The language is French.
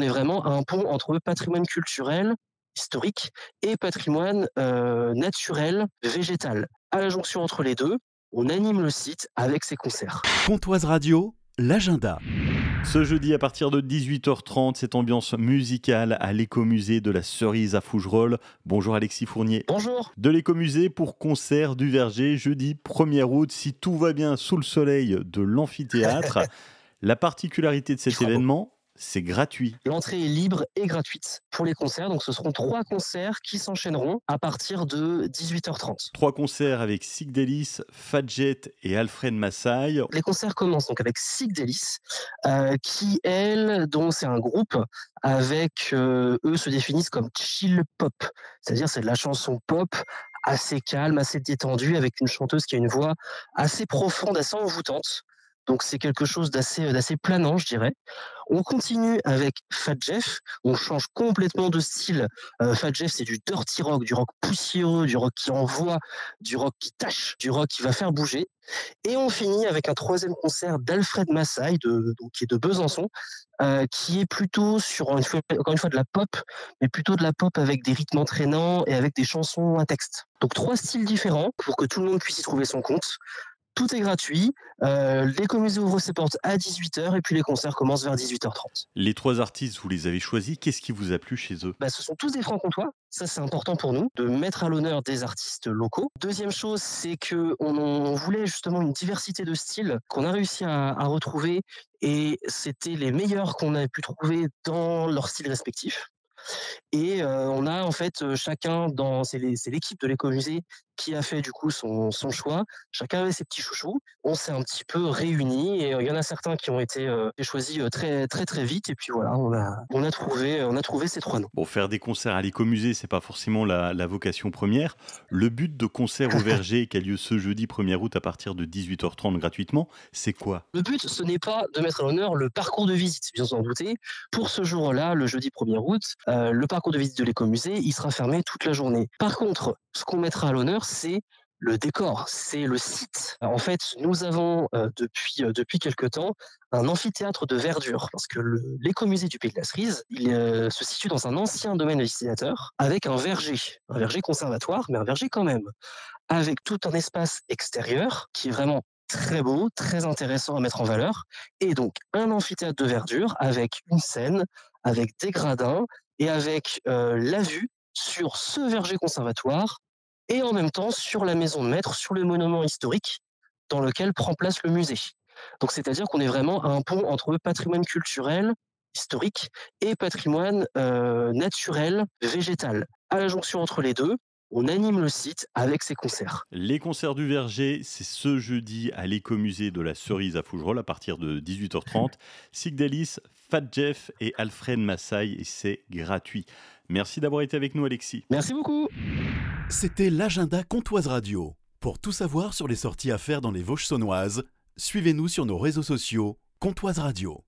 qu'on est vraiment à un pont entre patrimoine culturel, historique et patrimoine, naturel, végétal. À la jonction entre les 2, on anime le site avec ses concerts. Pontoise Radio, l'agenda. Ce jeudi à partir de 18h30, cette ambiance musicale à l'écomusée de la Cerise à Fougerolles. Bonjour Alexis Fournier. Bonjour. De l'écomusée pour concert du Verger, jeudi 1er août, si tout va bien sous le soleil de l'amphithéâtre. La particularité de cet événement, c'est gratuit. L'entrée est libre et gratuite pour les concerts. Donc, ce seront 3 concerts qui s'enchaîneront à partir de 18h30. 3 concerts avec Sigdelis, Fadjet et Alfred Massaï. Les concerts commencent donc avec Sigdelis, qui, elle, dont c'est un groupe avec, eux se définissent comme chill pop. C'est-à-dire, c'est de la chanson pop assez calme, assez détendue, avec une chanteuse qui a une voix assez profonde, assez envoûtante. Donc c'est quelque chose d'assez planant, je dirais. On continue avec Fat Jeff, on change complètement de style. Fat Jeff, c'est du dirty rock, du rock poussiéreux, du rock qui envoie, du rock qui tâche, du rock qui va faire bouger. Et on finit avec un 3e concert d'Alfred Massaï, donc qui est de Besançon, qui est plutôt sur, encore une fois, de la pop, mais plutôt de la pop avec des rythmes entraînants et avec des chansons à texte. Donc 3 styles différents pour que tout le monde puisse y trouver son compte. Tout est gratuit. L'écomusée ouvre ses portes à 18h et puis les concerts commencent vers 18h30. Les 3 artistes, vous les avez choisis. Qu'est-ce qui vous a plu chez eux? Ce sont tous des francs-comtois. Ça, c'est important pour nous, de mettre à l'honneur des artistes locaux. Deuxième chose, c'est qu'on voulait justement une diversité de styles qu'on a réussi à retrouver, et c'était les meilleurs qu'on avait pu trouver dans leur style respectif. Et on a en fait, chacun c'est l'équipe de l'écomusée qui a fait du coup son choix. Chacun avait ses petits chouchous. On s'est un petit peu réunis et il y en a certains qui ont été choisis très, très, très vite, et puis voilà, on a trouvé ces 3 noms. Bon, faire des concerts à l'écomusée, c'est pas forcément la vocation première. Le but de Concert au Verger qui a lieu ce jeudi 1er août à partir de 18h30 gratuitement, c'est quoi? Le but, ce n'est pas de mettre à l'honneur le parcours de visite, bien s'en douter. Pour ce jour-là, le jeudi 1er août, le parcours de visite de l'écomusée, il sera fermé toute la journée. Par contre, ce qu'on mettra à l'honneur, c'est le décor, c'est le site. En fait, nous avons depuis quelque temps un amphithéâtre de verdure, parce que l'écomusée du Pays de la Cerise, il se situe dans un ancien domaine législateur avec un verger conservatoire, mais un verger quand même, avec tout un espace extérieur qui est vraiment très beau, très intéressant à mettre en valeur, et donc un amphithéâtre de verdure avec une scène, avec des gradins et avec la vue sur ce verger conservatoire et en même temps sur la maison de maître, sur le monument historique dans lequel prend place le musée. Donc c'est-à-dire qu'on est vraiment à un pont entre patrimoine culturel, historique et patrimoine naturel, végétal. À la jonction entre les 2, on anime le site avec ses concerts. Les concerts du Verger, c'est ce jeudi à l'écomusée de la Cerise à Fougerolles à partir de 18h30. Sigdelis, Fat Jeff et Alfred Massaï, et c'est gratuit. Merci d'avoir été avec nous Alexis. Merci beaucoup. C'était l'agenda Pontoise Radio. Pour tout savoir sur les sorties à faire dans les Vosges saunoises, suivez-nous sur nos réseaux sociaux Pontoise Radio.